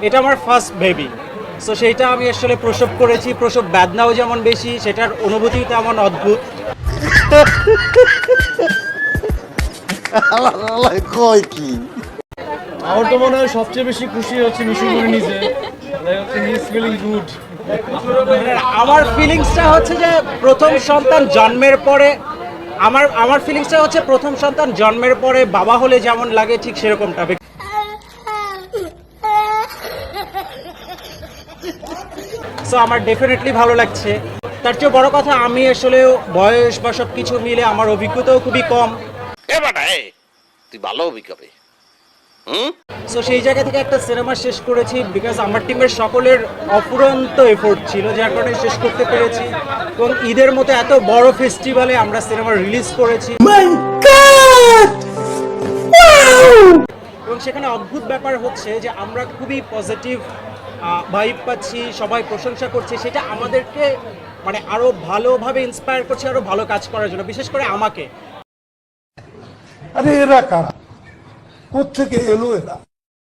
এটা আমার first baby. So সেইটা আমি আসলে প্রসব করেছি, প্রসব বেদনাও যেমন বেশি, সেটার অনুভূতিও তেমন অদ্ভুত। কয় কি আমার তো মনে হয় সবচেয়ে বেশি খুশি হচ্ছে মিশু করে নিজে, হি ইজ ফিলিং গুড। আমার ফিলিংসটা হচ্ছে যে প্রথম সন্তান জন্মের পরে আমার ফিলিংসটা হচ্ছে প্রথম সন্তান জন্মের পরে বাবা হলে যেমন লাগে ঠিক সেরকমটা। সো আমার ডেফিনেটলি ভালো লাগছে। তার চেয়ে বড় কথা, আমি আসলে বয়স বা সব কিছু মিলে আমার অভিজ্ঞতাও খুবই কম। তুই ভালো অভিজ্ঞতা। সো সেই জায়গা থেকে একটা সিনেমা শেষ করেছি বিকজ আমার টিমের সকলের অফুরন্ত এফোর্ট ছিল, যার কারণে শেষ করতে পেরেছি। এবং ঈদের মতো এত বড় ফেস্টিভ্যালে আমরা সিনেমা রিলিজ করেছি এবং সেখানে অদ্ভুত ব্যাপার হচ্ছে যে আমরা খুবই পজিটিভ ভাইব পাচ্ছি, সবাই প্রশংসা করছে। সেটা আমাদেরকে মানে আরো ভালোভাবে ইন্সপায়ার করছে আরো ভালো কাজ করার জন্য, বিশেষ করে আমাকে। আরে এরা কারা, কোত্থেকে এলো এরা?